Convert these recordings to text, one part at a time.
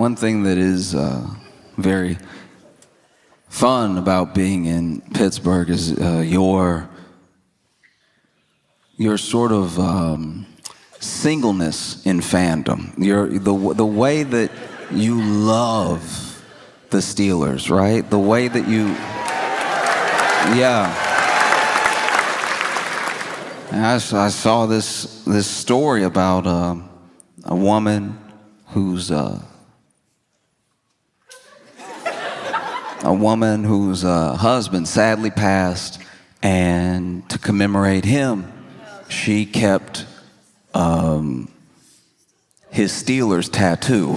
One thing that is very fun about being in Pittsburgh is your sort of singleness in fandom. The way that you love the Steelers, right? The way that you, yeah. And I saw this story about a woman whose husband sadly passed, and to commemorate him, she kept his Steelers tattoo.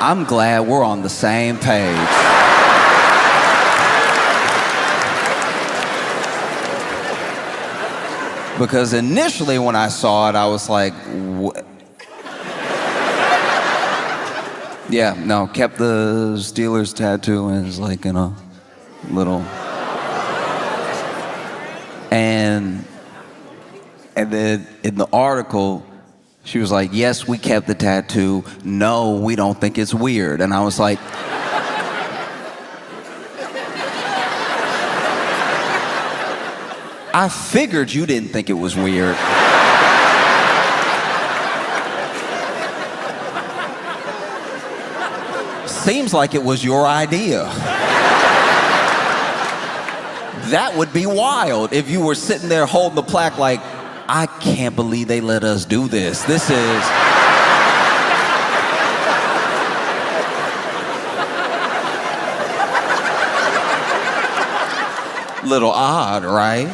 I'm glad we're on the same page. Because initially when I saw it, I was like, yeah, no, kept the Steelers tattoo and it's like in a little. And then in the article, she was like, yes, we kept the tattoo. No, we don't think it's weird. And I was like, I figured you didn't think it was weird. Seems like it was your idea. That would be wild if you were sitting there holding the plaque like, I can't believe they let us do this. This is... little odd, right?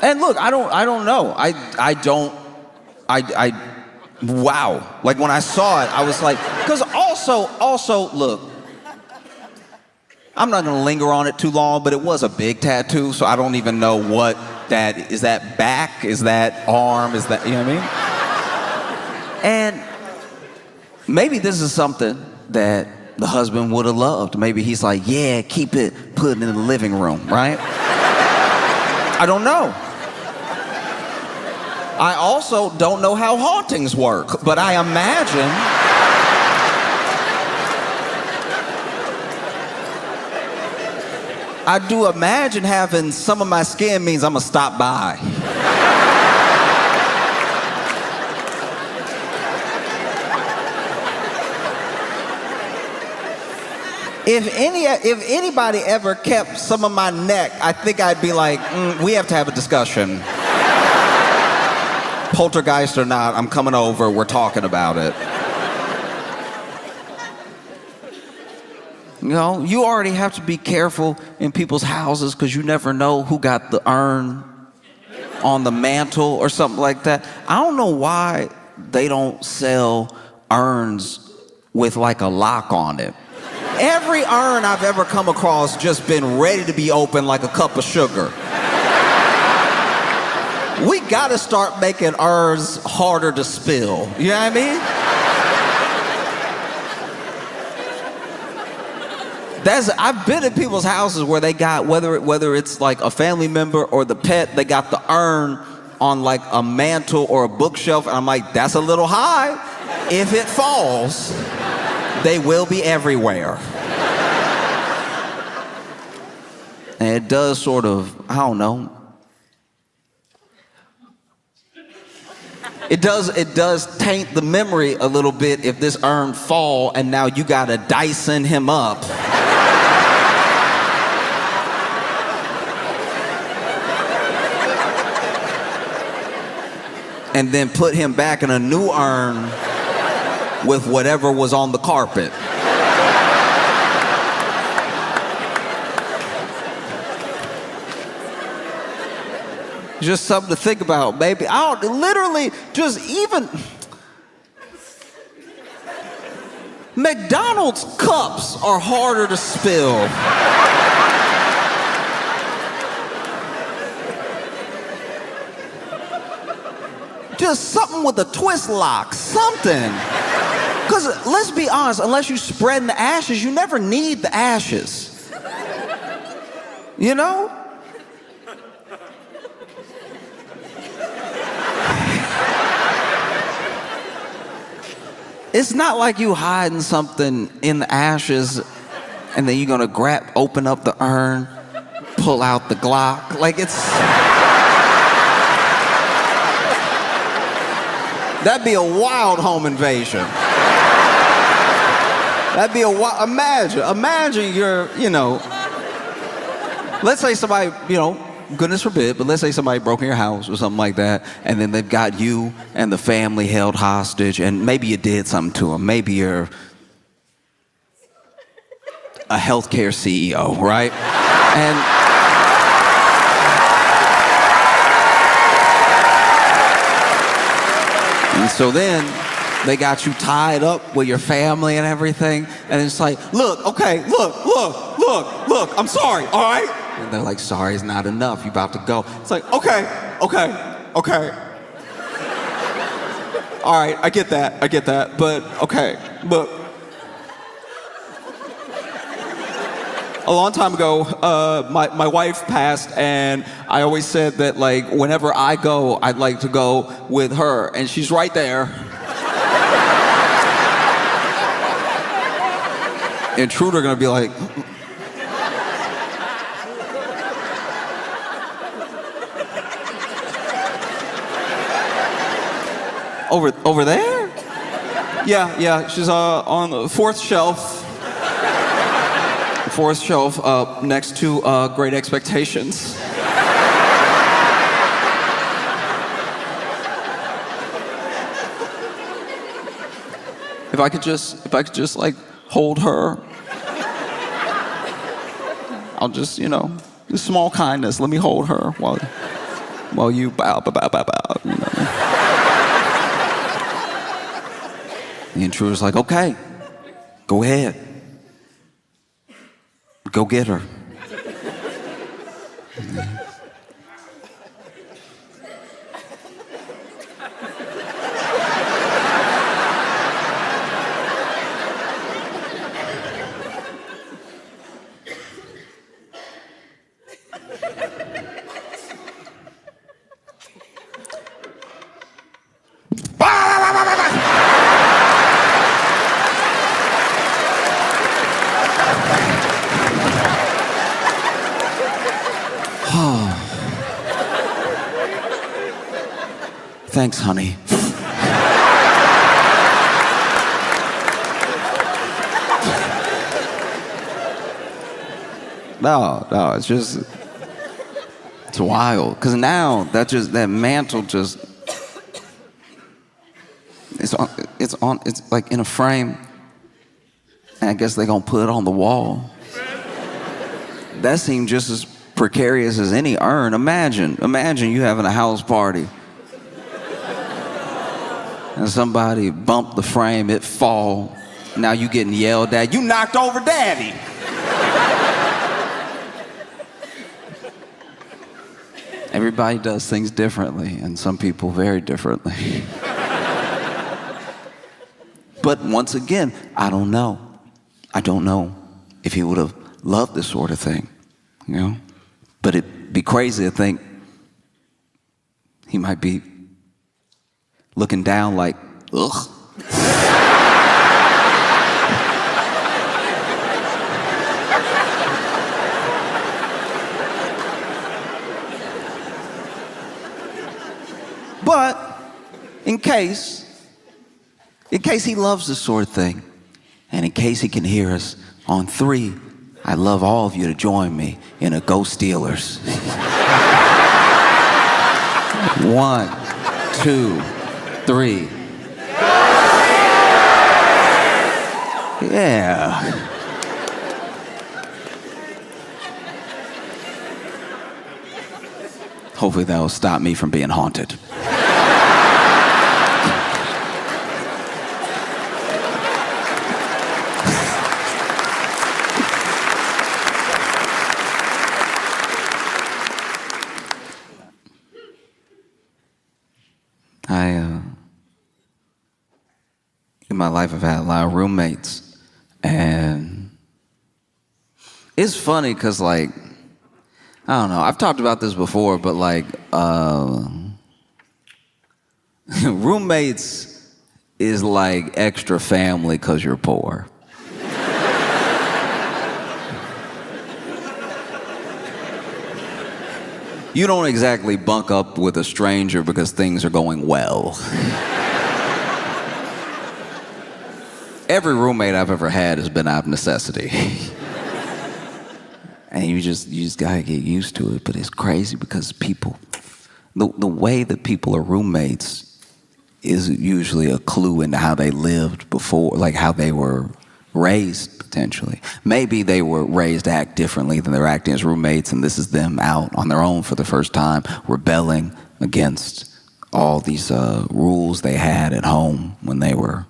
And look, I don't know. Wow. Like when I saw it, I was like, because also, look, I'm not gonna linger on it too long, but it was a big tattoo, so I don't even know what that is. That back? Is that arm? Is that, you know what I mean? And maybe this is something that the husband would have loved. Maybe he's like, yeah, keep it, put it in the living room, right? I don't know. I also don't know how hauntings work, but I imagine I do imagine having some of my skin means I'm gonna stop by. If anybody ever kept some of my neck, I think I'd be like, we have to have a discussion. Poltergeist or not, I'm coming over, we're talking about it. You know, you already have to be careful in people's houses because you never know who got the urn on the mantle or something like that. I don't know why they don't sell urns with like a lock on it. Every urn I've ever come across just been ready to be opened like a cup of sugar. We gotta start making urns harder to spill. You know what I mean? I've been in people's houses where they got, whether it's like a family member or the pet, they got the urn on like a mantle or a bookshelf, and I'm like, that's a little high. If it falls, they will be everywhere. And it does sort of, I don't know. It does taint the memory a little bit if this urn fall and now you gotta Dyson him up. And then put him back in a new urn with whatever was on the carpet. Just something to think about, baby. Literally, just even McDonald's cups are harder to spill. Just something with a twist lock, something. Because let's be honest, unless you spread in the ashes, you never need the ashes. You You know? It's not like you hiding something in the ashes and then you're gonna open up the urn, pull out the Glock. Like that'd be a wild home invasion. That'd be imagine you're, let's say somebody, goodness forbid, but let's say somebody broke in your house or something like that, and then they've got you and the family held hostage, and maybe you did something to them. Maybe you're a healthcare CEO, right? And so then they got you tied up with your family and everything, and it's like, look, I'm sorry, all right? And they're like, sorry is not enough, you about to go. It's like, okay. All right, I get that, but okay, look. A long time ago, my wife passed, and I always said that, like, whenever I go, I'd like to go with her, and she's right there. Intruder gonna be like, over there? Yeah, she's on the fourth shelf. Fourth shelf next to Great Expectations. If I could just like hold her, I'll just, just small kindness. Let me hold her while you bow. The intruder's like, okay, go ahead. Go get her. Thanks, honey. No, it's wild. Because now that mantle it's like in a frame. And I guess they're gonna put it on the wall. That seemed just as precarious as any urn. Imagine you having a house party. And somebody bumped the frame, it fall. Now you getting yelled at. You knocked over daddy. Everybody does things differently, and some people very differently. But once again, I don't know. I don't know if he would have loved this sort of thing, But it'd be crazy to think he might be looking down like, ugh. But in case he loves this sort of thing, and in case he can hear us on 3, I'd love all of you to join me in a Go Steelers. 1, 2, 3. Yeah. Hopefully that will stop me from being haunted. In my life, I've had a lot of roommates, and it's funny because, like, I don't know. I've talked about this before, but like, roommates is like extra family because you're poor. You don't exactly bunk up with a stranger because things are going well. Every roommate I've ever had has been out of necessity. And you just gotta get used to it. But it's crazy because people, the way that people are roommates is usually a clue into how they lived before, like how they were raised, potentially. Maybe they were raised to act differently than they're acting as roommates, and this is them out on their own for the first time, rebelling against all these rules they had at home when they were,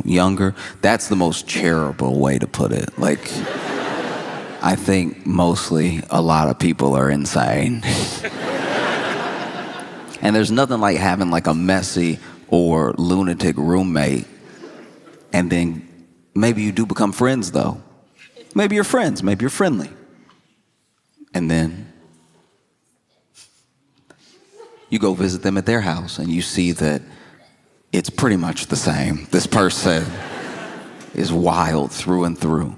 younger. That's the most charitable way to put it. Like, I think mostly a lot of people are insane. And there's nothing like having like a messy or lunatic roommate, and then maybe you do become friends though. Maybe you're friends, maybe you're friendly. And then you go visit them at their house and you see that it's pretty much the same. This person is wild through and through.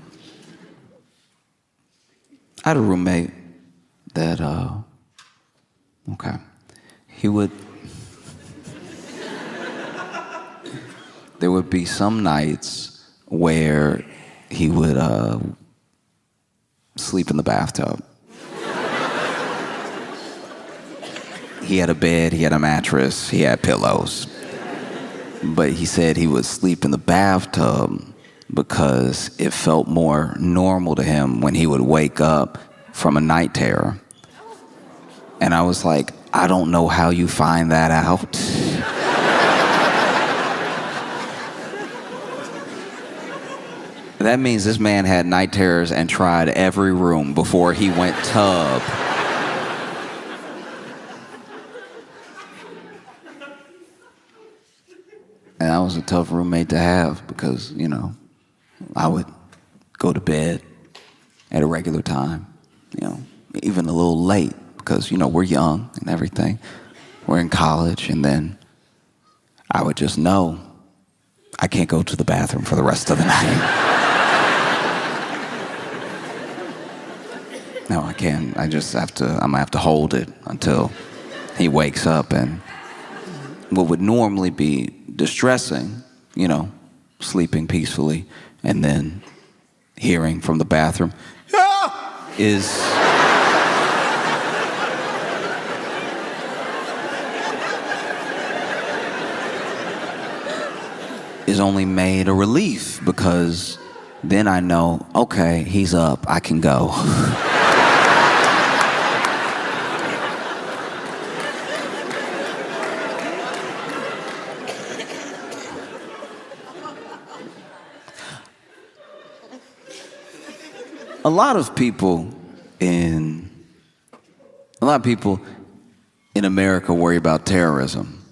I had a roommate that, there would be some nights where he would sleep in the bathtub. He had a bed, he had a mattress, he had pillows. But he said he would sleep in the bathtub because it felt more normal to him when he would wake up from a night terror. And I was like, I don't know how you find that out. That means this man had night terrors and tried every room before he went tub. And that was a tough roommate to have because, I would go to bed at a regular time, even a little late because, we're young and everything. We're in college, and then I would just know I can't go to the bathroom for the rest of the night. No, I can't. I'm gonna have to hold it until he wakes up. And what would normally be distressing, sleeping peacefully, and then hearing from the bathroom, is only made a relief, because then I know, okay, he's up, I can go. A lot of people in America worry about terrorism.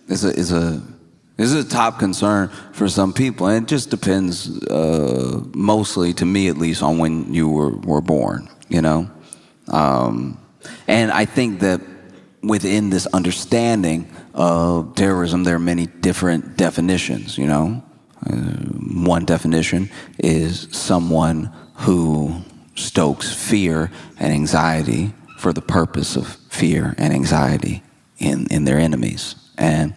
This is a top concern for some people, and it just depends, mostly, to me at least, on when you were born, And I think that within this understanding of terrorism, there are many different definitions, One definition is someone who stokes fear and anxiety for the purpose of fear and anxiety in their enemies. And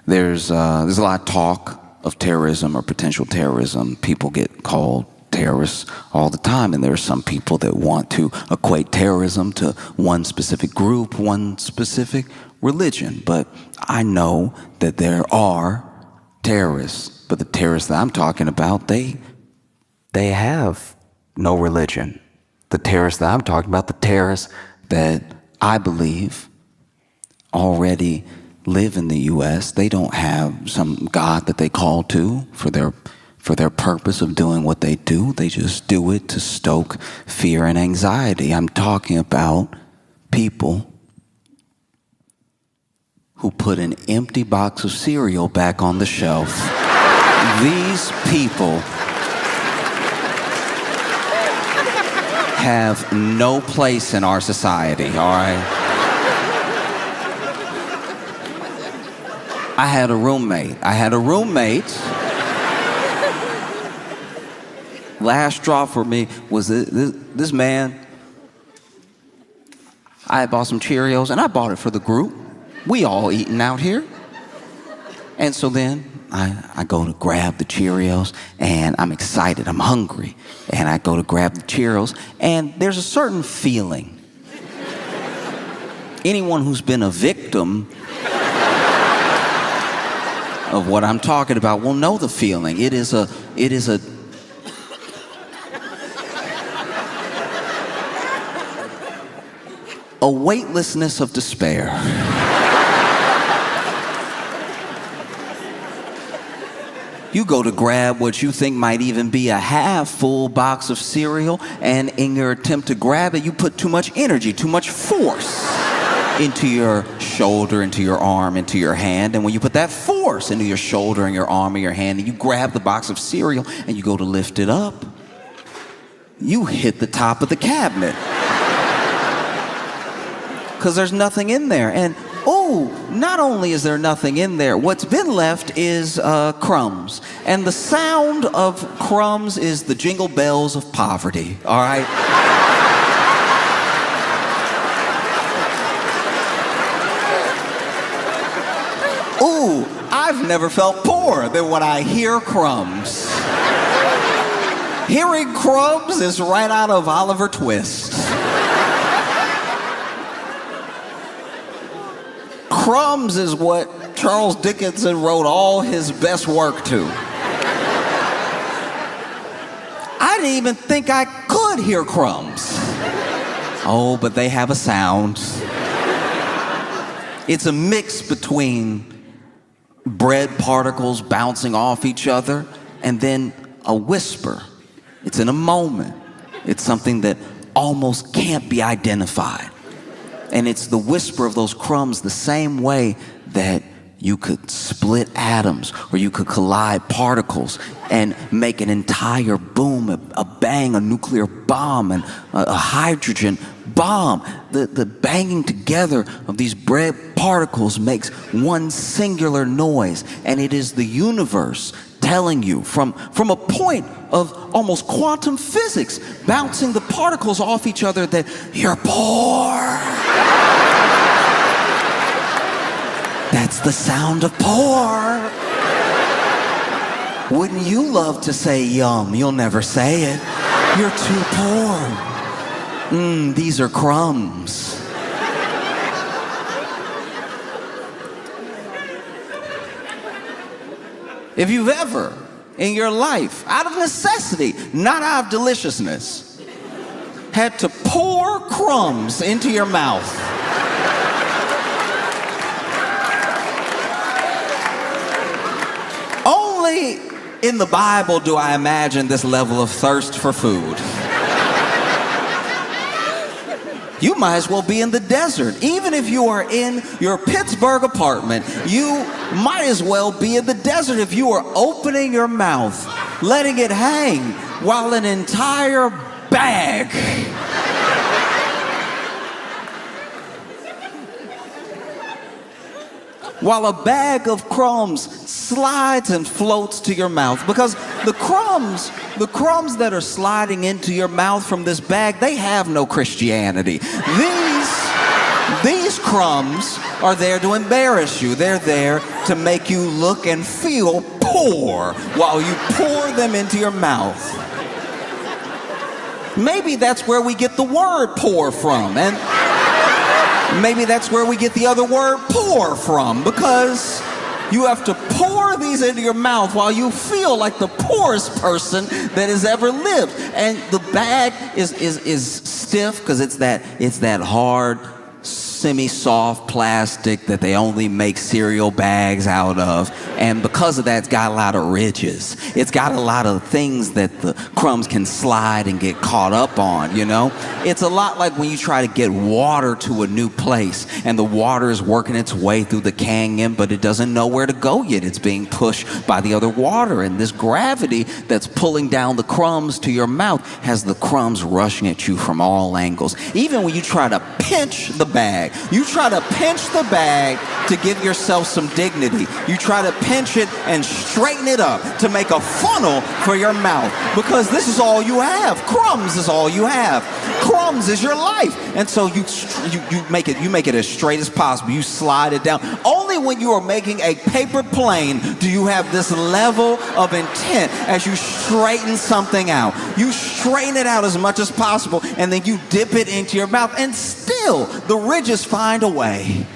there's a lot of talk of terrorism or potential terrorism. People get called terrorists all the time, and there are some people that want to equate terrorism to one specific group, one specific religion. But I know that there are terrorists, but the terrorists that I'm talking about, they have no religion. The terrorists that I'm talking about, the terrorists that I believe already live in the U.S., they don't have some God that they call to for their purpose of doing what they do. They just do it to stoke fear and anxiety. I'm talking about people who put an empty box of cereal back on the shelf. These people have no place in our society, all right? I had a roommate. Last straw for me was this man. I had bought some Cheerios, and I bought it for the group. We all eating out here. And so then I go to grab the Cheerios, and I'm excited, I'm hungry. And I go to grab the Cheerios, and there's a certain feeling. Anyone who's been a victim of what I'm talking about will know the feeling. It is a weightlessness of despair. You go to grab what you think might even be a half-full box of cereal, and in your attempt to grab it, you put too much energy, too much force into your shoulder, into your arm, into your hand. And when you put that force into your shoulder and your arm and your hand, and you grab the box of cereal and you go to lift it up, you hit the top of the cabinet. Because there's nothing in there. And not only is there nothing in there, what's been left is crumbs. And the sound of crumbs is the jingle bells of poverty, all right? I've never felt poorer than when I hear crumbs. Hearing crumbs is right out of Oliver Twist. Crumbs is what Charles Dickens wrote all his best work to. I didn't even think I could hear crumbs. Oh, but they have a sound. It's a mix between bread particles bouncing off each other and then a whisper. It's in a moment. It's something that almost can't be identified. And it's the whisper of those crumbs, the same way that you could split atoms or you could collide particles and make an entire boom, a bang, a nuclear bomb, and a hydrogen bomb. The banging together of these bread particles makes one singular noise, and it is the universe telling you from a point of almost quantum physics, bouncing the particles off each other, that you're poor. That's the sound of poor. Wouldn't you love to say yum? You'll never say it. You're too poor. These are crumbs. If you've ever, in your life, out of necessity, not out of deliciousness, had to pour crumbs into your mouth, only in the Bible do I imagine this level of thirst for food. You might as well be in the desert. Even if you are in your Pittsburgh apartment, you might as well be in the desert if you are opening your mouth, letting it hang, while an entire bag of crumbs slides and floats to your mouth. Because the crumbs that are sliding into your mouth from this bag, they have no Christianity. These crumbs are there to embarrass you. They're there to make you look and feel poor while you pour them into your mouth. Maybe that's where we get the word poor from, and maybe that's where we get the other word poor from, because you have to pour these into your mouth while you feel like the poorest person that has ever lived. And the bag is stiff because it's that hard, semi-soft plastic that they only make cereal bags out of. And because of that, it's got a lot of ridges. It's got a lot of things that the crumbs can slide and get caught up on, you know? It's a lot like when you try to get water to a new place and the water is working its way through the canyon, but it doesn't know where to go yet. It's being pushed by the other water. And this gravity that's pulling down the crumbs to your mouth has the crumbs rushing at you from all angles. Even when you try to pinch the bag, you try to pinch the bag to give yourself some dignity. You try to pinch it and straighten it up to make a funnel for your mouth, because this is all you have. Crumbs is all you have. Crumbs is your life. And so you make it as straight as possible. You slide it down. Only when you are making a paper plane do you have this level of intent as you straighten something out. You straighten it out as much as possible, and then you dip it into your mouth, and still the ridges find a way.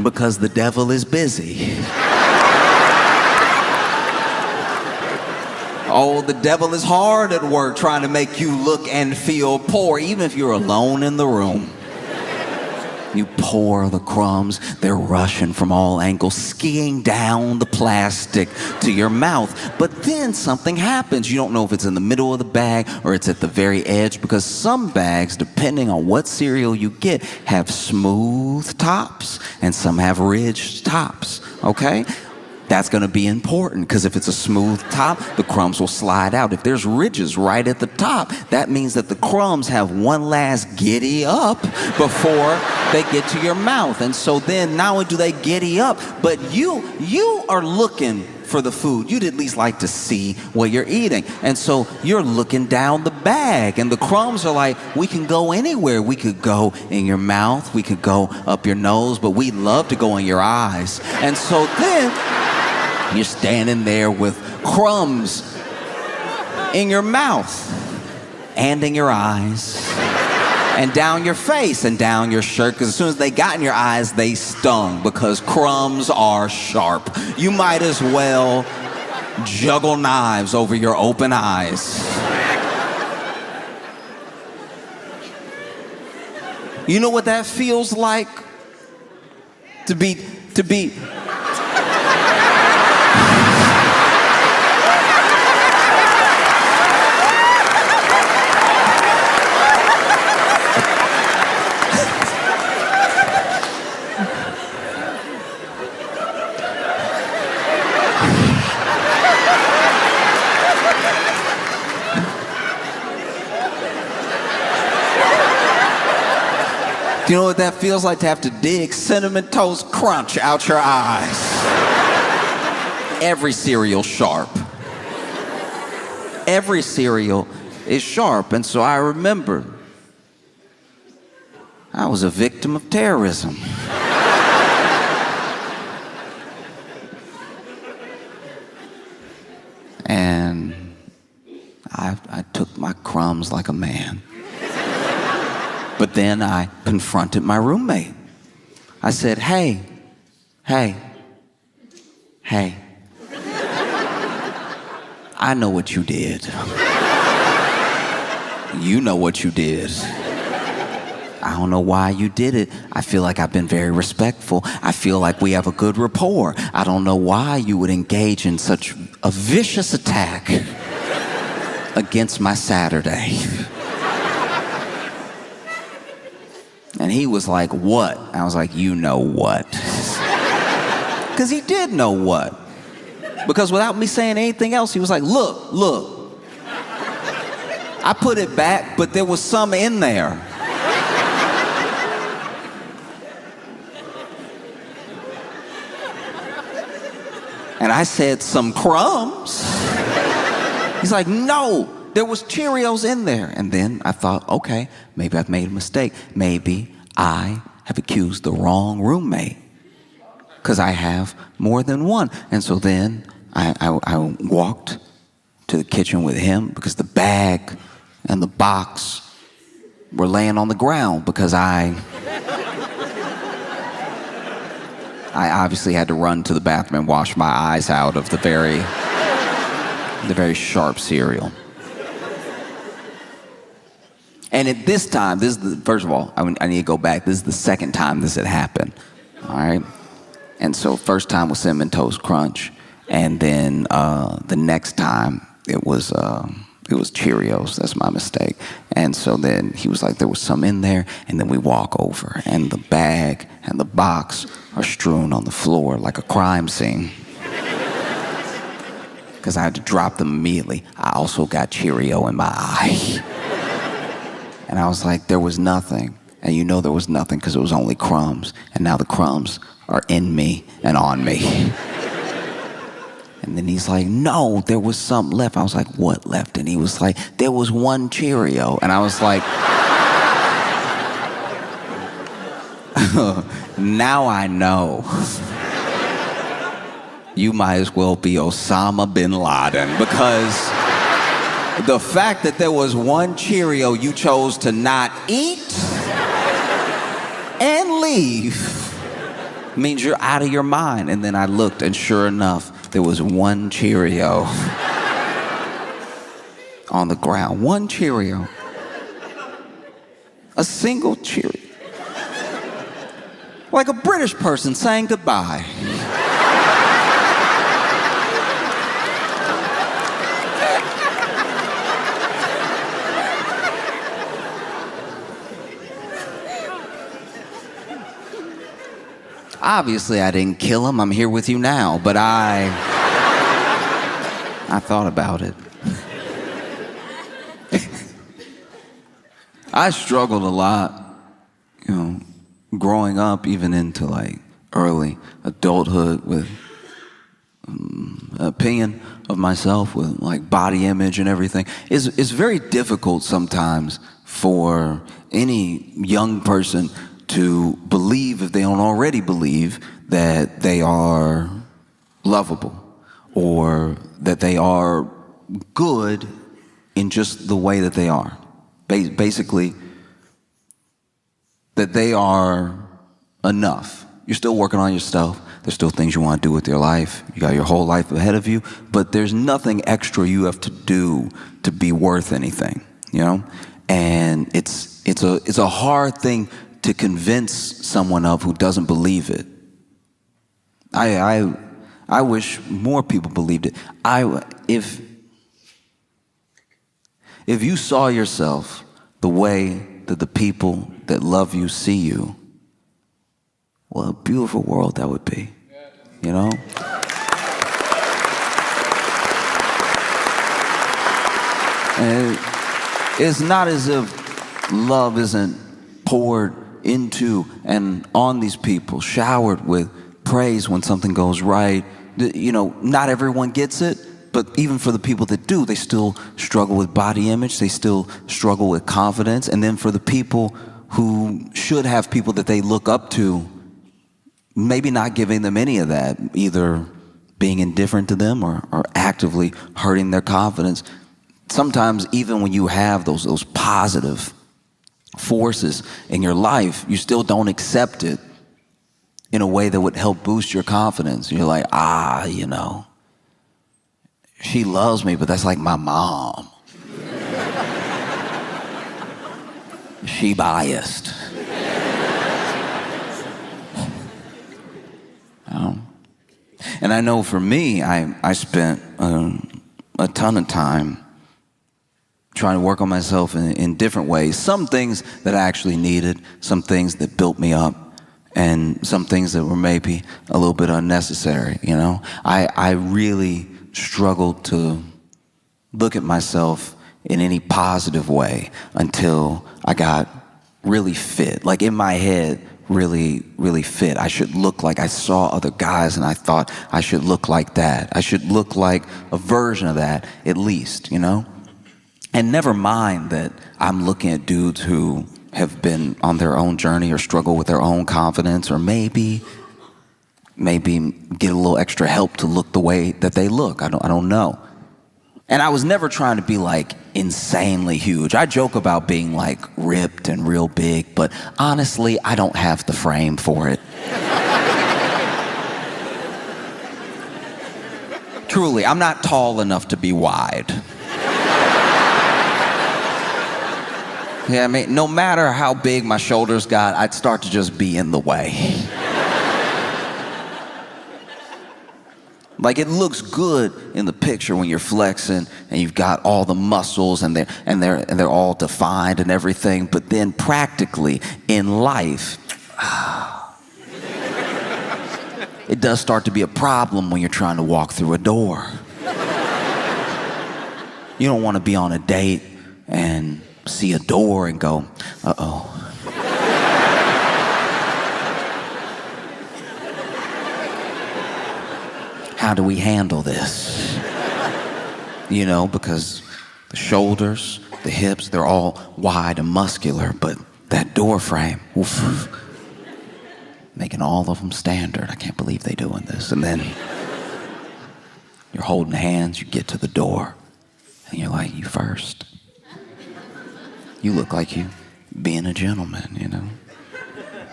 Because the devil is busy. Oh, the devil is hard at work trying to make you look and feel poor, even if you're alone in the room. You pour the crumbs, they're rushing from all angles, skiing down the plastic to your mouth. But then something happens. You don't know if it's in the middle of the bag or it's at the very edge, because some bags, depending on what cereal you get, have smooth tops and some have ridged tops, okay? That's going to be important, because if it's a smooth top, the crumbs will slide out. If there's ridges right at the top, that means that the crumbs have one last giddy up before they get to your mouth. And so then not only do they giddy up, but you are looking for the food. You'd at least like to see what you're eating. And so you're looking down the bag, and the crumbs are like, we can go anywhere. We could go in your mouth, we could go up your nose, but we love to go in your eyes. And so then you're standing there with crumbs in your mouth and in your eyes and down your face and down your shirt, because as soon as they got in your eyes, they stung, because crumbs are sharp. You might as well juggle knives over your open eyes. You know what that feels like? To be You know what that feels like, to have to dig Cinnamon Toast Crunch out your eyes? Every cereal sharp. Every cereal is sharp. And so I remember I was a victim of terrorism. And I took my crumbs like a man. But then I confronted my roommate. I said, hey. I know what you did. You know what you did. I don't know why you did it. I feel like I've been very respectful. I feel like we have a good rapport. I don't know why you would engage in such a vicious attack against my Saturday. And he was like, what? I was like, you know what? Because he did know what. Because without me saying anything else, he was like, look. I put it back, but there was some in there. And I said, some crumbs? He's like, no. There was Cheerios in there. And then I thought, okay, maybe I've made a mistake. Maybe I have accused the wrong roommate, because I have more than one. And so then I walked to the kitchen with him, because the bag and the box were laying on the ground, because I obviously had to run to the bathroom and wash my eyes out of the very sharp cereal. And at this time, first of all, I need to go back. This is the second time this had happened, all right? And so first time was Cinnamon Toast Crunch. And then the next time it was Cheerios. That's my mistake. And so then he was like, there was some in there. And then we walk over and the bag and the box are strewn on the floor like a crime scene. Because I had to drop them immediately. I also got Cheerio in my eye. And I was like, there was nothing. And you know there was nothing because it was only crumbs. And now the crumbs are in me and on me. And then he's like, no, there was something left. I was like, what left? And he was like, there was one Cheerio. And I was like, now I know. You might as well be Osama bin Laden, because the fact that there was one Cheerio you chose to not eat and leave means you're out of your mind. And then I looked, and sure enough, there was one Cheerio on the ground. One Cheerio. A single Cheerio. Like a British person saying goodbye. Obviously, I didn't kill him. I'm here with you now, but I thought about it. I struggled a lot, growing up, even into like early adulthood, with opinion of myself, with like body image and everything. It's very difficult sometimes for any young person to believe, if they don't already believe, that they are lovable or that they are good in just the way that they are. Basically, that they are enough. You're still working on yourself. There's still things you want to do with your life. You got your whole life ahead of you, but there's nothing extra you have to do to be worth anything, And it's a hard thing to convince someone of who doesn't believe it. I wish more people believed it. If you saw yourself the way that the people that love you see you, what a beautiful world that would be, And it's not as if love isn't poured into and on these people, showered with praise when something goes right. Not everyone gets it, but even for the people that do, they still struggle with body image, they still struggle with confidence. And then for the people who should have people that they look up to, maybe not giving them any of that, either being indifferent to them or actively hurting their confidence. Sometimes even when you have those positive forces in your life, you still don't accept it in a way that would help boost your confidence. You're like, she loves me, but that's like my mom. She biased. And I know for me, I spent a ton of time trying to work on myself in different ways. Some things that I actually needed, some things that built me up, and some things that were maybe a little bit unnecessary, I really struggled to look at myself in any positive way until I got really fit. Like in my head, really, really fit. I should look like I saw other guys and I thought I should look like that. I should look like a version of that, at least, And never mind that I'm looking at dudes who have been on their own journey or struggle with their own confidence, or maybe get a little extra help to look the way that they look. I don't know. And I was never trying to be like insanely huge. I joke about being like ripped and real big, but honestly, I don't have the frame for it. Truly, I'm not tall enough to be wide. Yeah, no matter how big my shoulders got, I'd start to just be in the way. Like it looks good in the picture when you're flexing and you've got all the muscles and they're all defined and everything, but then practically in life, it does start to be a problem when you're trying to walk through a door. You don't want to be on a date and see a door and go, uh-oh. How do we handle this? You know, because the shoulders, the hips, they're all wide and muscular, but that door frame, oof, making all of them standard. I can't believe they doing this. And then you're holding hands, you get to the door, and you're like, you first. You look like you being a gentleman, you know.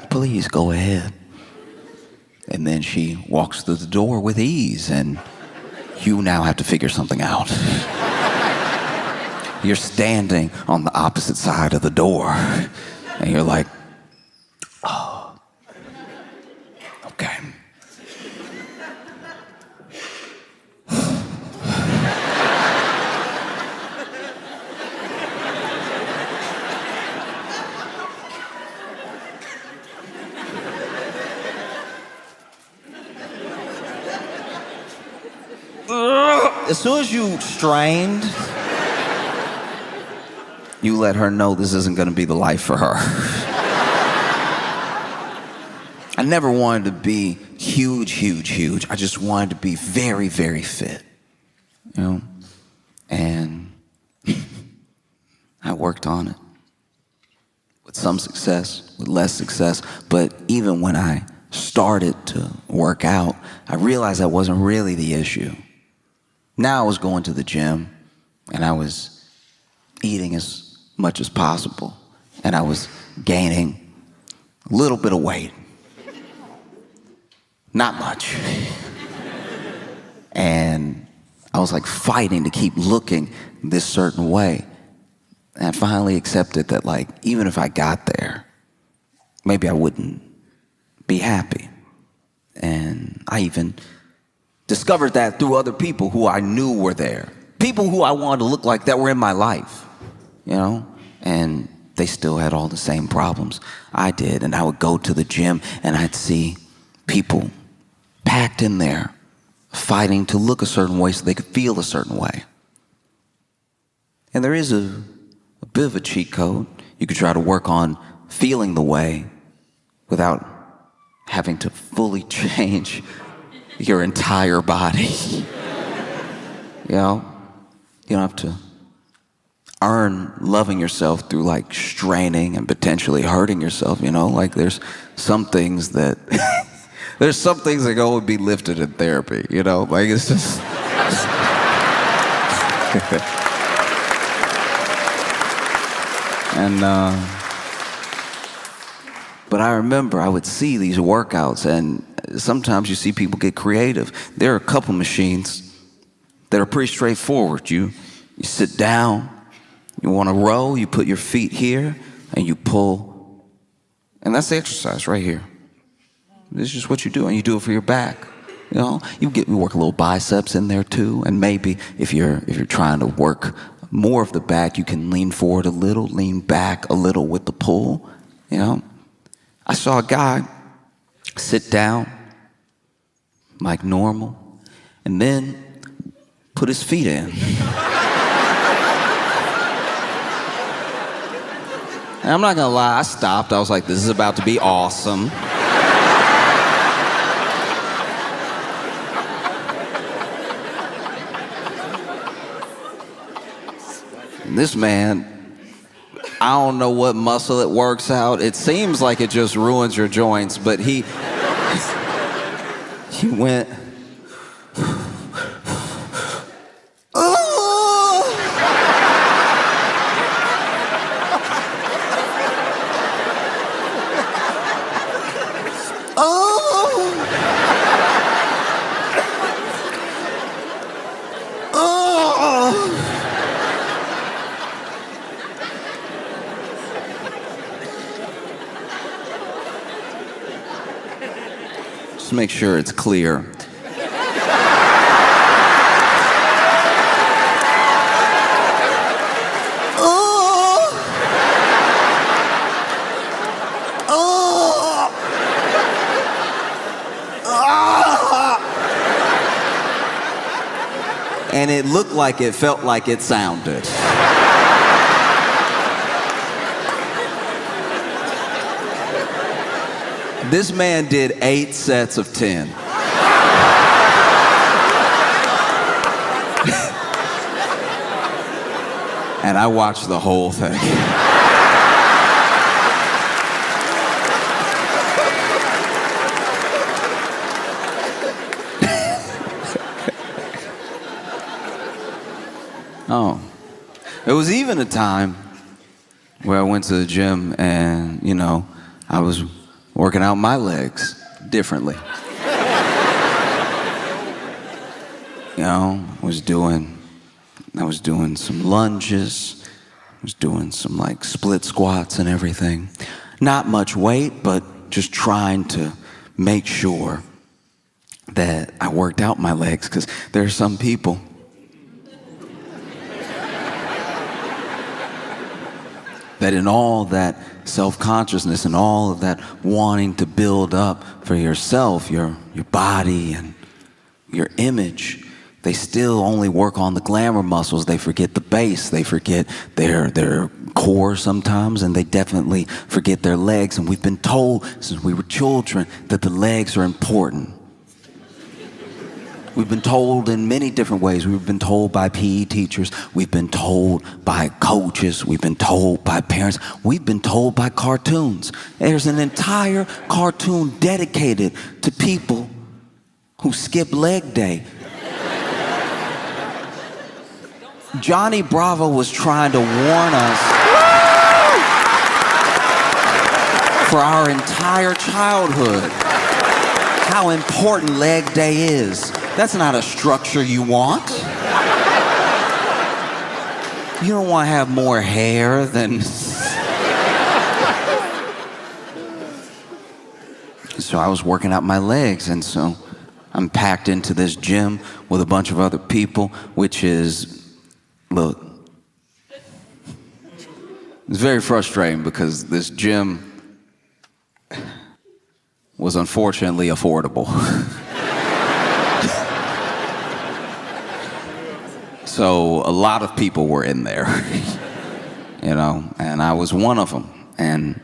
Please go ahead. And then she walks through the door with ease, and you now have to figure something out. You're standing on the opposite side of the door, and you're like, oh, okay. As soon as you strained, you let her know this isn't going to be the life for her. I never wanted to be huge. I just wanted to be very, very fit, you know? And I worked on it with some success, with less success. But even when I started to work out, I realized that wasn't really the issue. Now I was going to the gym, and I was eating as much as possible, and I was gaining a little bit of weight. Not much. And I was like fighting to keep looking this certain way. And I finally accepted that, like, even if I got there, maybe I wouldn't be happy. And I even discovered that through other people who I knew were there. People who I wanted to look like that were in my life, you know? And they still had all the same problems I did. And I would go to the gym and I'd see people packed in there fighting to look a certain way so they could feel a certain way. And there is a bit of a cheat code. You could try to work on feeling the way without having to fully change your entire body. You know, you don't have to earn loving yourself through like straining and potentially hurting yourself, you know? Like there's some things that there's some things that go and be lifted in therapy, you know? Like it's just and but I remember I would see these workouts, and sometimes you see people get creative. There are a couple machines that are pretty straightforward. You sit down, you want to row, you put your feet here, and you pull. And that's the exercise right here. This is just what you do, and you do it for your back. You know, you work a little biceps in there too, and maybe if you're trying to work more of the back, you can lean forward a little, lean back a little with the pull, you know. I saw a guy sit down like normal and then put his feet in. And I'm not gonna lie, I stopped. I was like, this is about to be awesome. And this man, I don't know what muscle it works out. It seems like it just ruins your joints, but he went, oh! Oh! Oh! Just make sure it's clear. and it looked like it felt like it sounded. This man did 8 sets of 10. And I watched the whole thing. Oh, there was even a time where I went to the gym and, you know, I was working out my legs differently. You know, I was doing some lunges, I was doing some like split squats and everything. Not much weight, but just trying to make sure that I worked out my legs, because there are some people that in all that self-consciousness and all of that wanting to build up for yourself, your body and your image, they still only work on the glamour muscles. They forget the base. They forget their core sometimes, and they definitely forget their legs. And we've been told since we were children that the legs are important. We've been told in many different ways. We've been told by PE teachers. We've been told by coaches. We've been told by parents. We've been told by cartoons. There's an entire cartoon dedicated to people who skip leg day. Johnny Bravo was trying to warn us for our entire childhood how important leg day is. That's not a structure you want. You don't want to have more hair than... So I was working out my legs, and so I'm packed into this gym with a bunch of other people, which is, look, it's very frustrating because this gym was unfortunately affordable. So a lot of people were in there, you know, and I was one of them. And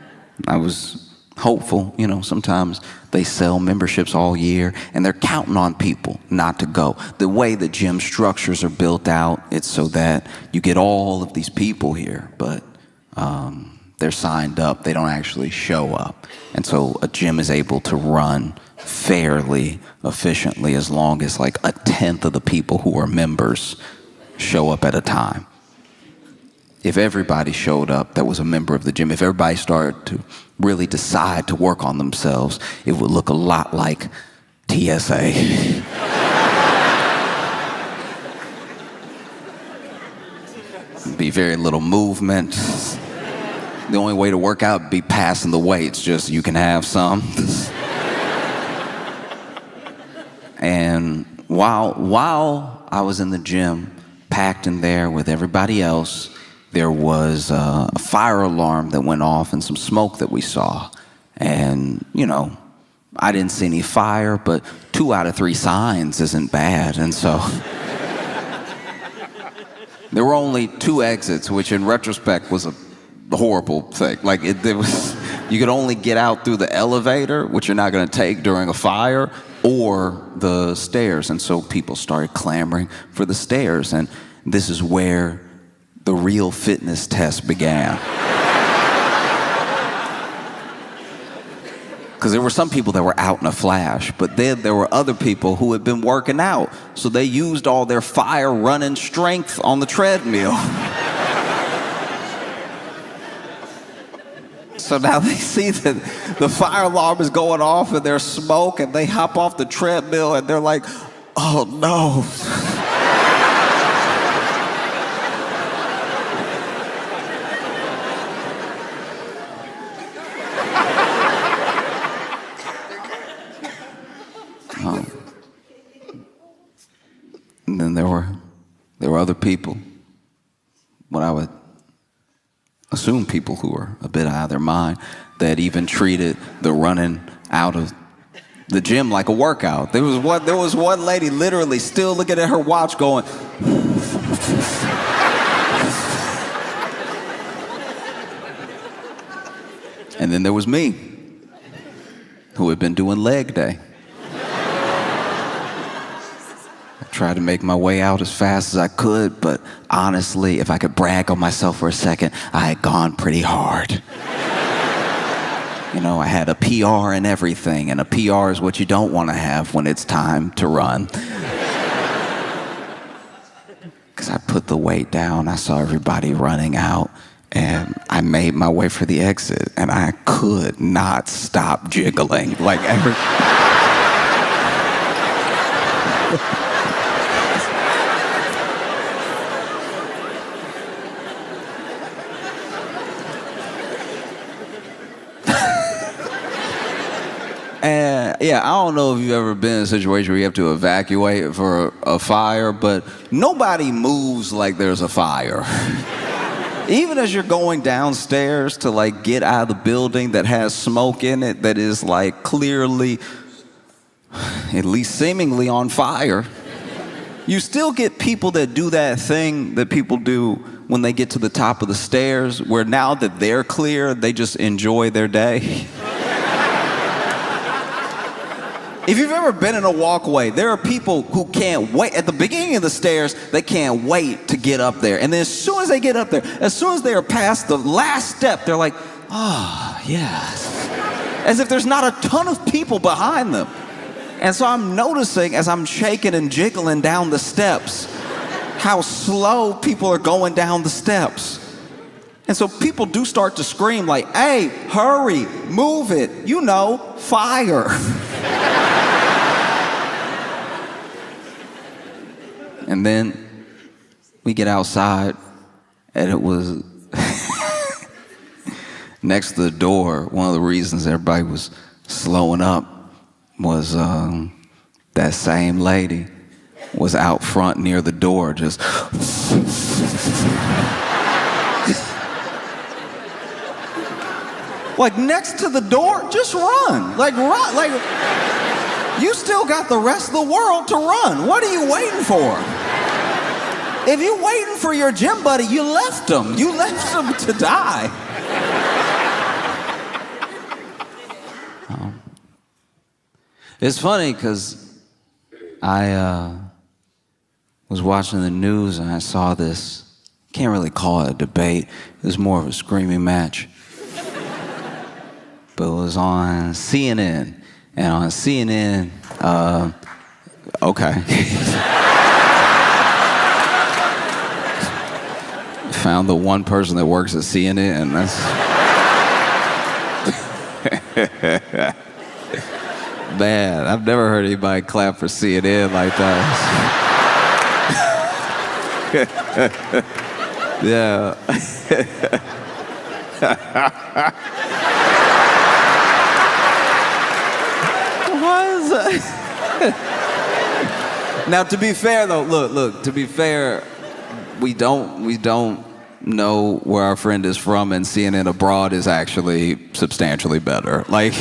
I was hopeful, you know, sometimes they sell memberships all year and they're counting on people not to go. The way the gym structures are built out, it's so that you get all of these people here, but they're signed up, they don't actually show up. And so a gym is able to run fairly efficiently as long as like 1/10 of the people who are members show up at a time. If everybody showed up that was a member of the gym, if everybody started to really decide to work on themselves, it would look a lot like TSA. Be very little movement. The only way to work out would be passing the weights, just you can have some. And while I was in the gym, packed in there with everybody else, there was a fire alarm that went off and some smoke that we saw. And, you know, I didn't see any fire, but 2 out of 3 signs isn't bad. And so there were only 2 exits, which in retrospect was a horrible thing. Like you could only get out through the elevator, which you're not going to take during a fire, or the stairs. And so people started clamoring for the stairs. And this is where the real fitness test began. Because there were some people that were out in a flash, but then there were other people who had been working out. So they used all their fire running strength on the treadmill. So now they see that the fire alarm is going off and there's smoke, and they hop off the treadmill and they're like, oh no. And then there were other people, what I would assume people who were a bit out of their mind, that even treated the running out of the gym like a workout. There was one lady literally still looking at her watch going, And then there was me, who had been doing leg day. I tried to make my way out as fast as I could, but honestly, if I could brag on myself for a second, I had gone pretty hard. You know, I had a PR and everything, and a PR is what you don't want to have when it's time to run. Because I put the weight down, I saw everybody running out, and I made my way for the exit, and I could not stop jiggling. Like every... And yeah, I don't know if you've ever been in a situation where you have to evacuate for a fire, but nobody moves like there's a fire. Even as you're going downstairs to like get out of the building that has smoke in it that is like clearly, at least seemingly on fire, you still get people that do that thing that people do when they get to the top of the stairs, where now that they're clear, they just enjoy their day. If you've ever been in a walkway, there are people who can't wait. At the beginning of the stairs, they can't wait to get up there. And then as soon as they get up there, as soon as they are past the last step, they're like, oh, yes. As if there's not a ton of people behind them. And so I'm noticing as I'm shaking and jiggling down the steps, how slow people are going down the steps. And so people do start to scream like, hey, hurry, move it, you know, fire. And then we get outside, and it was next to the door. One of the reasons everybody was slowing up was that same lady was out front near the door, just like next to the door, just run, like you still got the rest of the world to run. What are you waiting for? If you're waiting for your gym buddy, you left him. You left him to die. It's funny because I was watching the news and I saw this, can't really call it a debate, it was more of a screaming match. But it was on CNN. And on CNN, okay. Found the one person that works at CNN. That's man, I've never heard anybody clap for CNN like that. Yeah. Now, to be fair, though, look. To be fair, we don't know where our friend is from, and CNN abroad is actually substantially better. Like,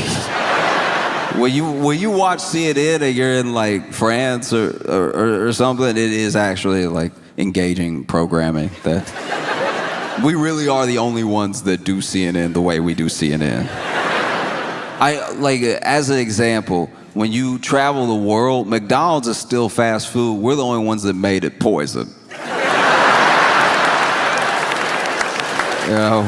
when you watch CNN and you're in like France or something, it is actually like engaging programming. That we really are the only ones that do CNN the way we do CNN. I like, as an example, when you travel the world, McDonald's is still fast food. We're the only ones that made it poison. You know,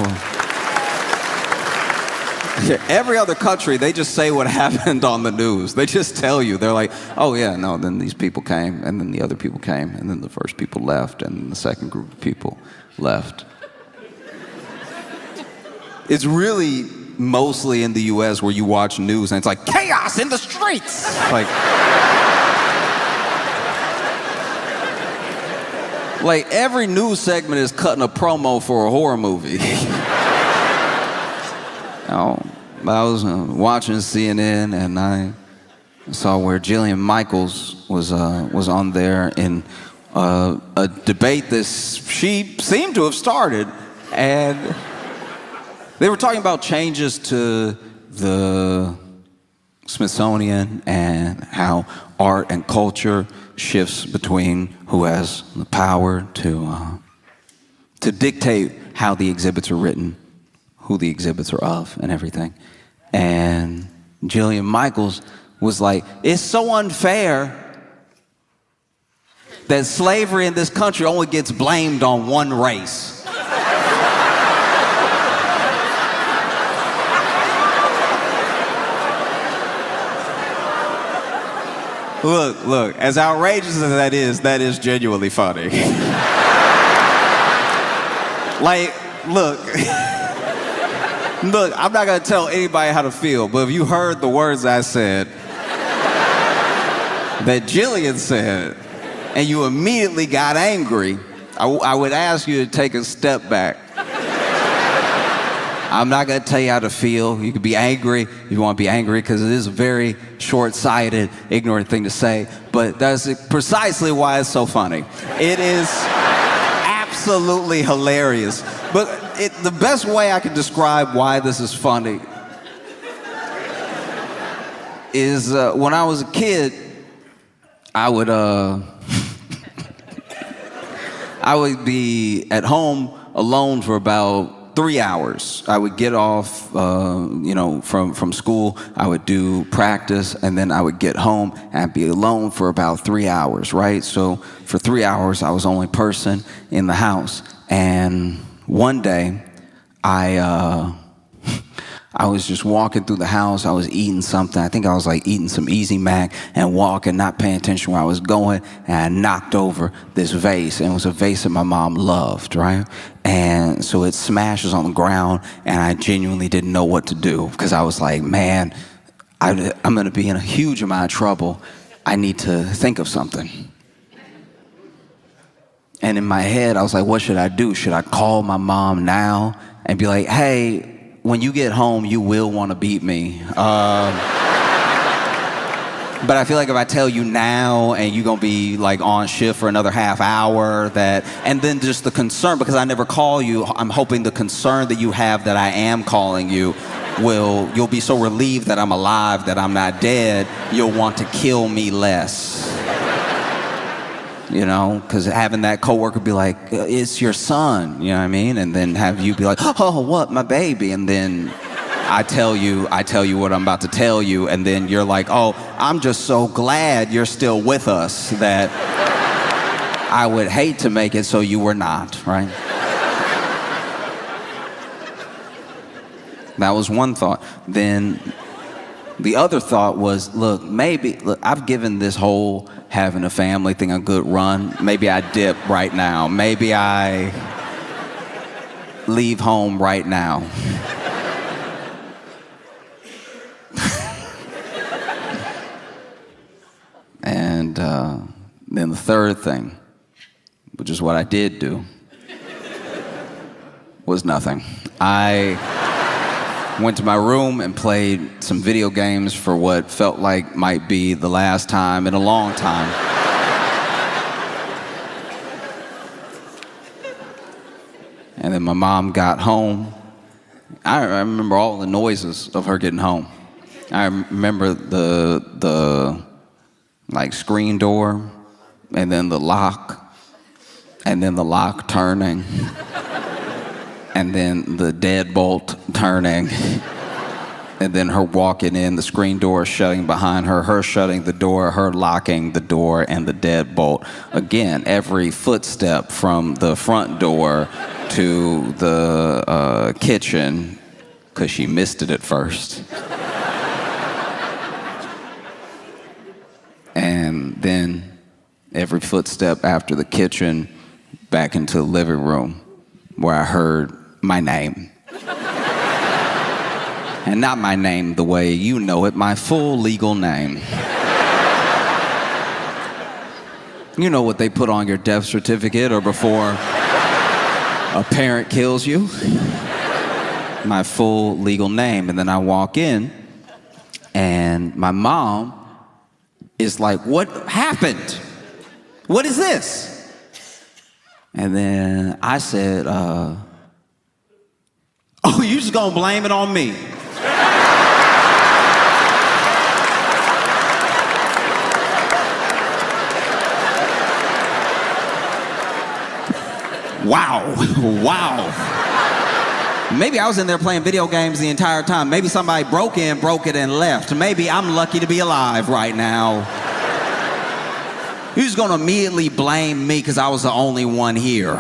every other country, they just say what happened on the news. They just tell you. They're like, oh yeah, no, then these people came, and then the other people came, and then the first people left, and the second group of people left. It's really mostly in the US where you watch news and it's like, chaos in the streets! Like every news segment is cutting a promo for a horror movie. I was watching CNN and I saw where Jillian Michaels was on there in a debate that she seemed to have started, and they were talking about changes to the Smithsonian and how art and culture shifts between who has the power to dictate how the exhibits are written, who the exhibits are of, and everything. And Jillian Michaels was like, it's so unfair that slavery in this country only gets blamed on one race. Look, as outrageous as that is genuinely funny. Like, look, I'm not gonna tell anybody how to feel, but if you heard the words I said, that Jillian said, and you immediately got angry, I would ask you to take a step back. I'm not gonna tell you how to feel. You can be angry if you want to be angry, because it is a very short-sighted, ignorant thing to say, but that's precisely why it's so funny. It is absolutely hilarious. But the best way I can describe why this is funny is when I was a kid, I would I would be at home alone for about 3 hours. I would get off, from school. I would do practice, and then I would get home and I'd be alone for about 3 hours, right? So for 3 hours, I was the only person in the house. And one day, I was just walking through the house. I was eating something. I think I was like eating some Easy Mac and walking, not paying attention where I was going. And I knocked over this vase. And it was a vase that my mom loved, right? And so it smashes on the ground. And I genuinely didn't know what to do, because I was like, man, I'm going to be in a huge amount of trouble. I need to think of something. And in my head, I was like, what should I do? Should I call my mom now and be like, hey, when you get home, you will want to beat me. But I feel like if I tell you now and you're going to be like on shift for another half hour, and then just the concern, because I never call you, I'm hoping the concern that you have that I am calling you you'll be so relieved that I'm alive, that I'm not dead, you'll want to kill me less. You know, because having that coworker be like, it's your son, you know what I mean? And then have you be like, oh, what, my baby? And then I tell you what I'm about to tell you, and then you're like, oh, I'm just so glad you're still with us that I would hate to make it so you were not, right? That was one thought. Then the other thought was, look, I've given this whole having a family thing a good run. Maybe I dip right now. Maybe I leave home right now. And then the third thing, which is what I did do, was nothing. I went to my room and played some video games for what felt like might be the last time in a long time. And then my mom got home. I remember all the noises of her getting home. I remember the like screen door, and then the lock, and then the lock turning, and then the deadbolt turning, and then her walking in, the screen door shutting behind her, her shutting the door, her locking the door, and the deadbolt. Again, every footstep from the front door to the kitchen, because she missed it at first. And then every footstep after the kitchen back into the living room, where I heard my name. And not my name the way you know it, my full legal name. You know what they put on your death certificate or before a parent kills you? My full legal name. And then I walk in, and my mom is like, what happened? What is this? And then I said, oh, you just gonna blame it on me? wow, wow. Maybe I was in there playing video games the entire time. Maybe somebody broke it, and left. Maybe I'm lucky to be alive right now. You're just gonna immediately blame me because I was the only one here.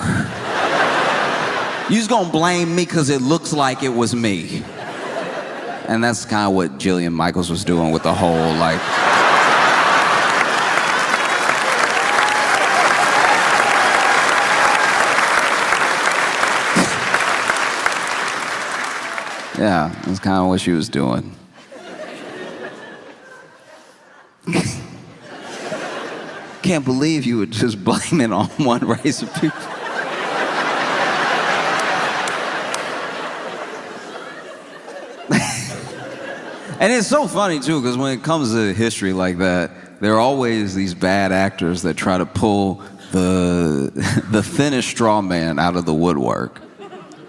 You're just gonna blame me because it looks like it was me. And that's kind of what Jillian Michaels was doing with the whole, like... Yeah, that's kind of what she was doing. Can't believe you would just blame it on one race of people. And it's so funny, too, because when it comes to history like that, there are always these bad actors that try to pull the thinnest straw man out of the woodwork.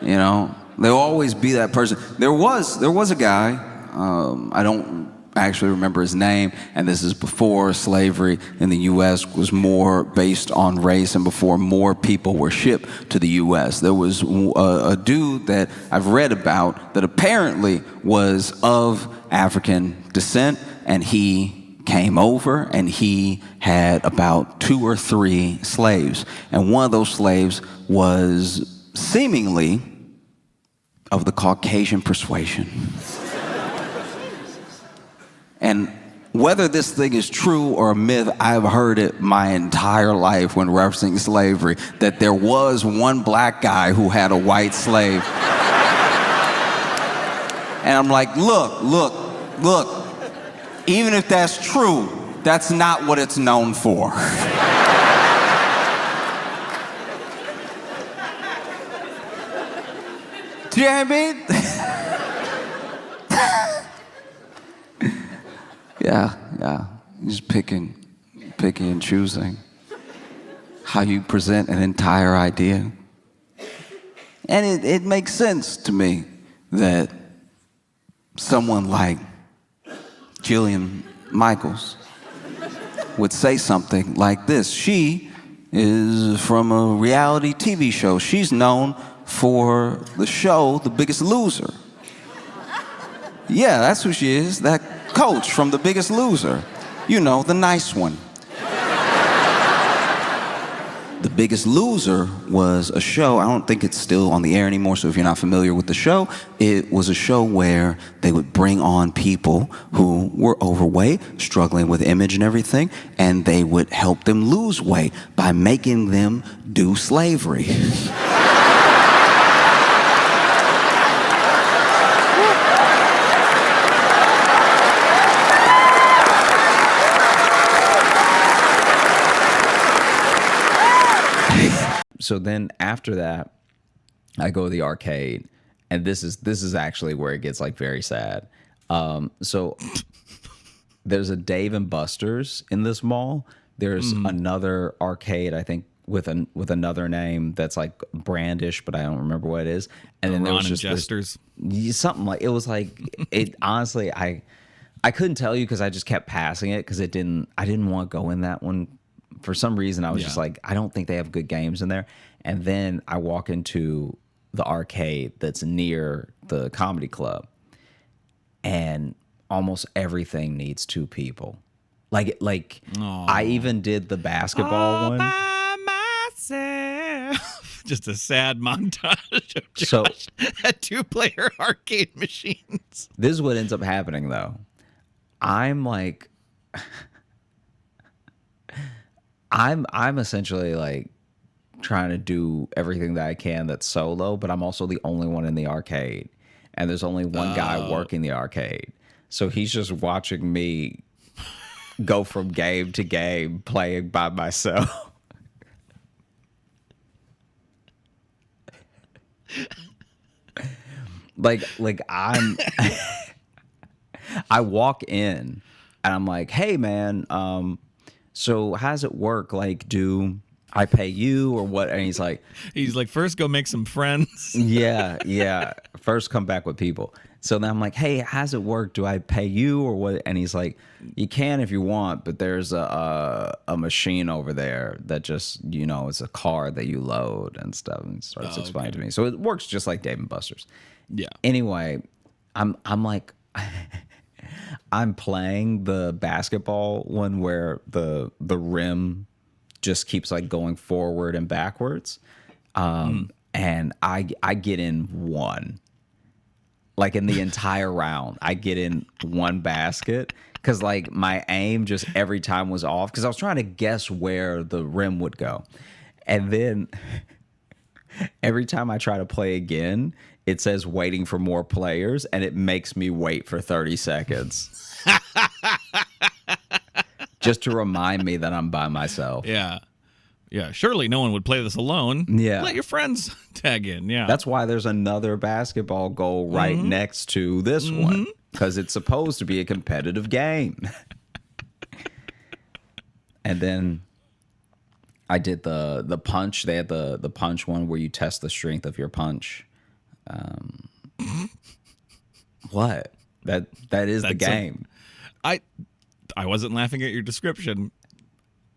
You know? There'll always be that person. There was a guy, I don't actually remember his name, and this is before slavery in the U.S. was more based on race and before more people were shipped to the U.S. There was a dude that I've read about that apparently was of African descent, and he came over and he had about 2 or 3 slaves. And one of those slaves was seemingly of the Caucasian persuasion. And whether this thing is true or a myth, I've heard it my entire life when referencing slavery, that there was one black guy who had a white slave. And I'm like, look, even if that's true, that's not what it's known for. Do you know what I mean? Yeah. You're just picking and choosing how you present an entire idea. And it makes sense to me that someone like Jillian Michaels would say something like this. She is from a reality TV show. She's known for the show The Biggest Loser. Yeah, that's who she is, that coach from The Biggest Loser. You know, the nice one. The Biggest Loser was a show, I don't think it's still on the air anymore, so if you're not familiar with the show, it was a show where they would bring on people who were overweight, struggling with image and everything, and they would help them lose weight by making them do slavery. So then after that, I go to the arcade, and this is actually where it gets like very sad. So there's a Dave and Buster's in this mall. There's another arcade, I think, with another name that's like brandish, but I don't remember what it is. And then there was just Jesters. Something like it was like it. Honestly, I couldn't tell you because I just kept passing it because I didn't want to go in that one. For some reason, I was just like, I don't think they have good games in there. And then I walk into the arcade that's near the comedy club, and almost everything needs 2 people. Like I even did the basketball one. By myself. Just a sad montage of Josh at 2-player arcade machines. This is what ends up happening, though. I'm like... I'm essentially like trying to do everything that I can that's solo, but I'm also the only one in the arcade. And there's only one guy working the arcade. So he's just watching me go from game to game playing by myself. like I'm I walk in and I'm like, "Hey man, so how does it work? Like, do I pay you or what?" And he's like, first go make some friends. yeah. First come back with people. So then I'm like, hey, how's it work? Do I pay you or what? And he's like, you can if you want, but there's a machine over there that just, it's a card that you load and stuff. And starts explaining to me. So it works just like Dave and Buster's. Yeah. Anyway, I'm like, I'm playing the basketball one where the rim just keeps like going forward and backwards. And I get in one. Like in the entire round, I get in one basket because like my aim just every time was off because I was trying to guess where the rim would go. And then every time I try to play again, it says waiting for more players and it makes me wait for 30 seconds. Just to remind me that I'm by myself. Yeah. Yeah, surely no one would play this alone. Yeah. Let your friends tag in, yeah. That's why there's another basketball goal right next to this one, because it's supposed to be a competitive game. And then I did the punch. They had the punch one where you test the strength of your punch. What? That is the game. I wasn't laughing at your description.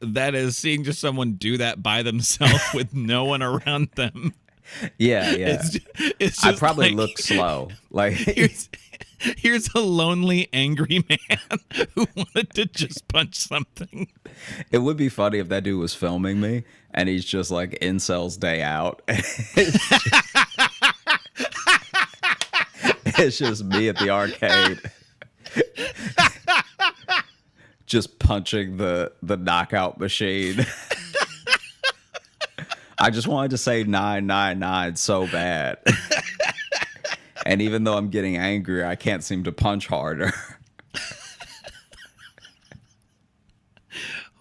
That is seeing just someone do that by themselves with no one around them. Yeah. It's just I probably like, look slow. Like here's a lonely, angry man who wanted to just punch something. It would be funny if that dude was filming me and he's just like incels day out. It's just me at the arcade. Just punching the knockout machine. I just wanted to say 999 so bad. And even though I'm getting angrier, I can't seem to punch harder.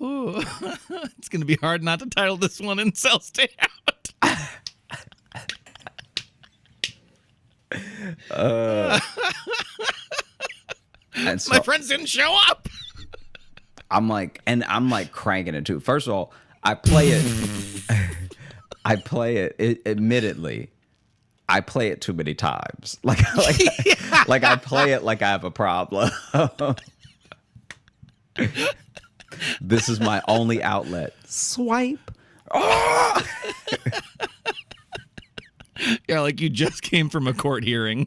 Ooh, it's going to be hard not to title this one Incel Stay Out. And so, my friends didn't show up. I'm like cranking it too. First of all, I play it. Admittedly, I play it too many times. Like I play it like I have a problem. This is my only outlet. Swipe. Oh! Yeah, like you just came from a court hearing.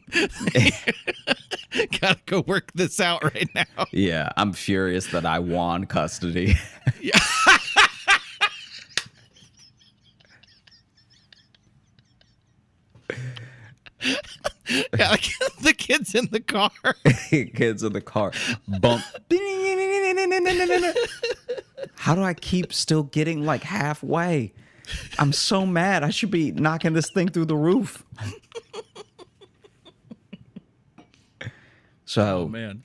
Gotta go work this out right now. Yeah, I'm furious that I won custody. Yeah. Yeah, like the kids in the car. Kids in the car. Bump. How do I keep still getting like halfway? I'm so mad. I should be knocking this thing through the roof. So, Oh man.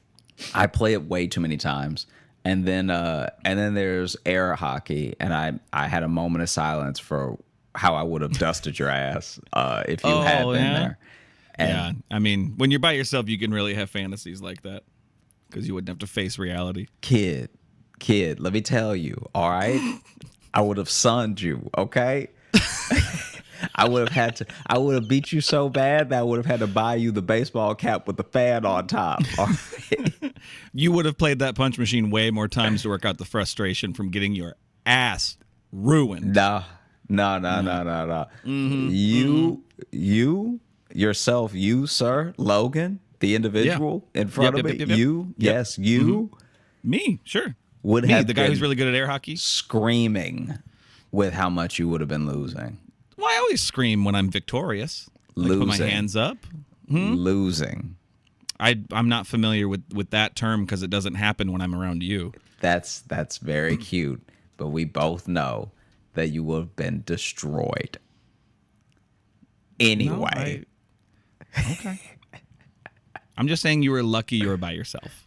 I play it way too many times. And then there's air hockey, and I had a moment of silence for how I would have dusted your ass if you had been there. And Yeah, I mean, when you're by yourself, you can really have fantasies like that because you wouldn't have to face reality. kid, let me tell you, all right? I would have sunned you, okay? I would have beat you so bad that I would have had to buy you the baseball cap with the fan on top. All right? You would have played that punch machine way more times to work out the frustration from getting your ass ruined. No. You, yourself, you, sir, Logan, the individual in front of me, Yep. you, yes, you Me, sure. would Me, have the guy been who's really good at air hockey. screaming with how much you would have been losing. Well, I always scream when I'm victorious. Like, put my Losing. hands up. Losing. I'm not familiar with that term because it doesn't happen when I'm around you. That's very cute, but we both know that you would have been destroyed. Anyway. Okay. I'm just saying you were lucky you were by yourself.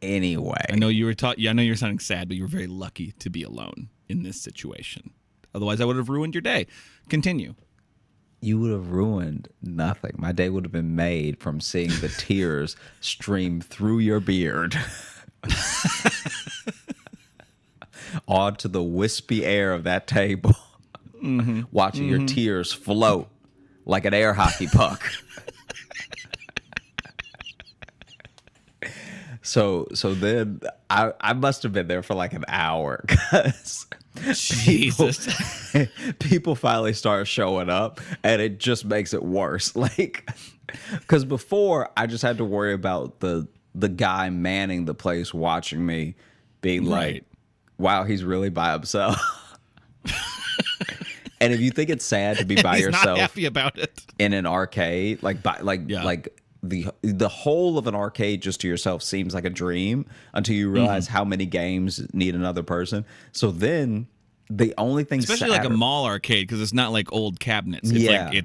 Anyway. I know you were I know you're sounding sad, but you were very lucky to be alone in this situation. Otherwise, I would have ruined your day. Continue. You would have ruined nothing. My day would have been made from seeing the tears stream through your beard onto the wispy air of that table, watching your tears float like an air hockey puck. So then I must have been there for like an hour because Jesus. people finally start showing up, and it just makes it worse. Like, because before I just had to worry about the guy manning the place watching me, being like, Right. "Wow, he's really by himself." And if you think it's sad to be by He's yourself not happy about it. in an arcade, Yeah. like the whole of an arcade just to yourself seems like a dream until you realize how many games need another person. So then the only thing, Especially like a mall arcade, because it's not like old cabinets. It's Yeah. like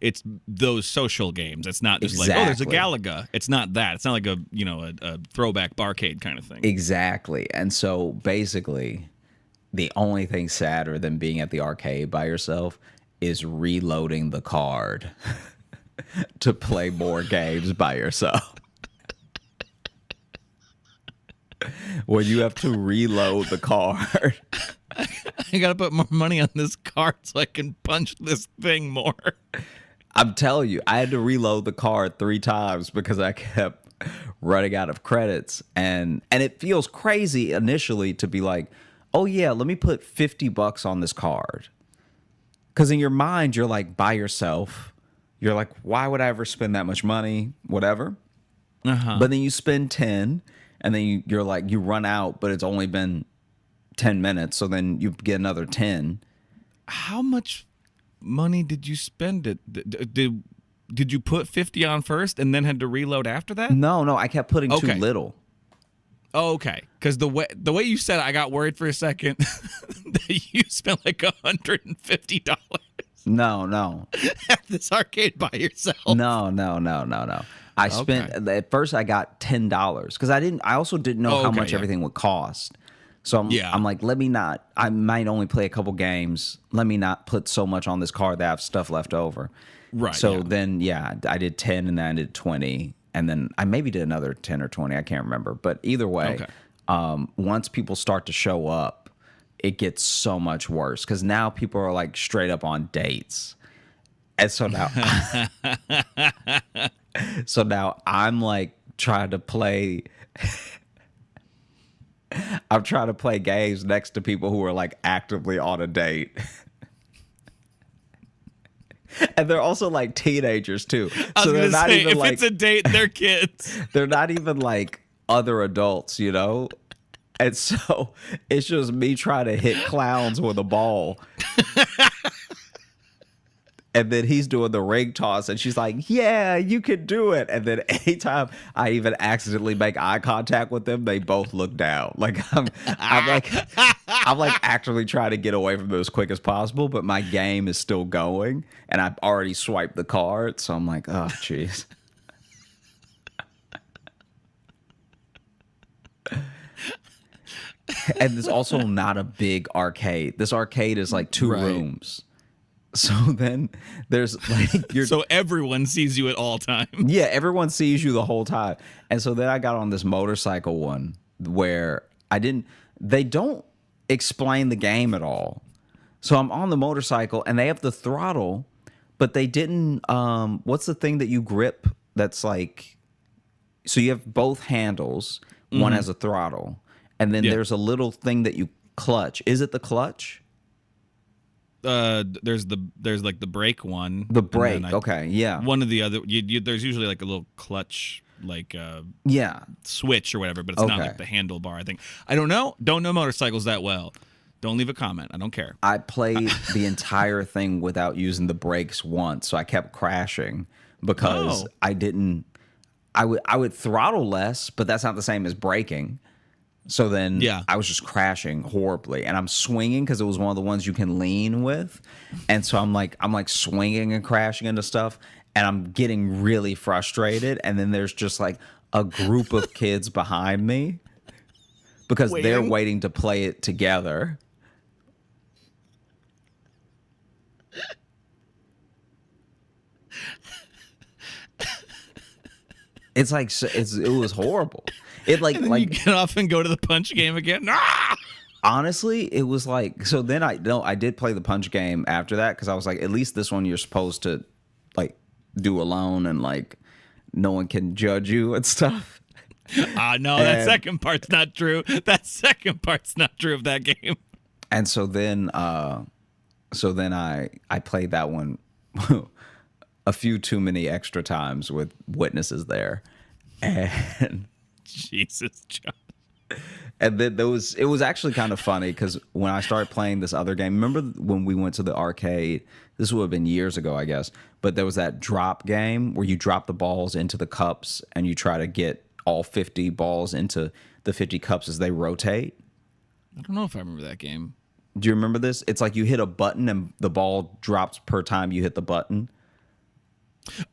it's those social games. It's not just like, oh, there's a Exactly. Galaga. It's not that. It's not like a throwback barcade kind of thing. Exactly. And so basically, the only thing sadder than being at the arcade by yourself is reloading the card to play more games by yourself. When you have to reload the card. I gotta put more money on this card so I can punch this thing more. I'm telling you, I had to reload the card 3 times because I kept running out of credits. And it feels crazy initially to be like, oh yeah, let me put $50 on this card. Because in your mind, you're like by yourself. You're like, why would I ever spend that much money? Whatever. But then you spend 10, and then you're like, you run out, but it's only been 10 minutes. So then you get another 10. How much money did you spend it? Did you put 50 on first and then had to reload after that? No, I kept putting too Okay. little. Oh, okay. Because the way you said it, I got worried for a second that you spent like $150 No. at this arcade by yourself. No. I spent at first I got $10 because I also didn't know how okay, much yeah. everything would cost. So Yeah. I'm like, I might only play a couple games. Let me not put so much on this card that I have stuff left over. Right. So yeah. then, I did 10 and then I did 20. And then I maybe did another 10 or 20. I can't remember. But either way, once people start to show up, it gets so much worse because now people are like straight up on dates. And so now, I'm like trying to play. I'm trying to play games next to people who are like actively on a date. And they're also like teenagers too. I was they're gonna not say, even if like it's a date, they're kids. they're not even like other adults, you know? And so it's just me trying to hit clowns with a ball. And then he's doing the ring toss, and she's like, yeah, you can do it. And then anytime I even accidentally make eye contact with them, they both look down. Like I'm like actually trying to get away from them as quick as possible, but my game is still going, and I've already swiped the card. So I'm like, oh, jeez. And it's also not a big arcade. This arcade is like 2 Right. rooms. So then there's like So everyone sees you at all times. yeah, everyone sees you the whole time. And so then I got on this motorcycle one where they don't explain the game at all. So I'm on the motorcycle and they have the throttle, but they didn't what's the thing that you grip that's like, so you have both handles, one has a throttle, and then Yeah. there's a little thing that you clutch. Is it the clutch? There's like the brake one. The and brake. then Okay, yeah. One of the other. There's usually like a little clutch, like Yeah. switch or whatever, but it's not Okay. like the handlebar. I think. I don't know. Don't know motorcycles that well. Don't leave a comment. I don't care. I played the entire thing without using the brakes once, so I kept crashing because Oh. I would throttle less, but that's not the same as braking. So then Yeah. I was just crashing horribly, and I'm swinging because it was one of the ones you can lean with, and so I'm like swinging and crashing into stuff, and I'm getting really frustrated. And then there's just like a group of kids behind me because they're Waiting? waiting to play it together. It's like it was horrible. It like And then you get off and go to the punch game again. Ah! honestly, it was like, so then I did play the punch game after that because I was like, at least this one you're supposed to like do alone and like no one can judge you and stuff. No, that second part's not true. That second part's not true of that game. And so then I played that one a few too many extra times with witnesses there, and Jesus, John. and then it was actually kind of funny because when I started playing this other game, remember when we went to the arcade? This would have been years ago, I guess. But there was that drop game where you drop the balls into the cups and you try to get all 50 balls into the 50 cups as they rotate. I don't know if I remember that game. Do you remember this? It's like you hit a button and the ball drops per time you hit the button.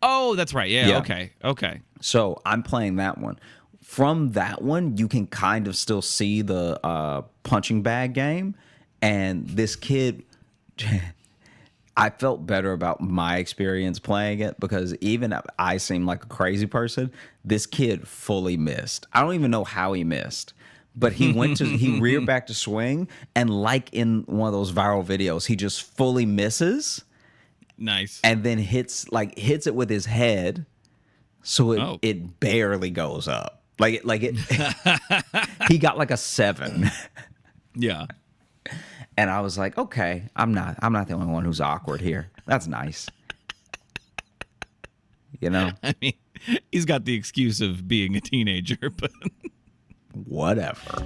Oh, that's right. Yeah. Okay. So I'm playing that one. From that one, you can kind of still see the punching bag game. And this kid, I felt better about my experience playing it because even if I seem like a crazy person, this kid fully missed. I don't even know how he missed. But he reared back to swing, and like in one of those viral videos, he just fully misses. Nice. And then hits it with his head, so it barely goes up. Like it he got like a 7. Yeah. And I was like, okay, I'm not the only one who's awkward here. That's nice. You know? I mean, he's got the excuse of being a teenager, but whatever.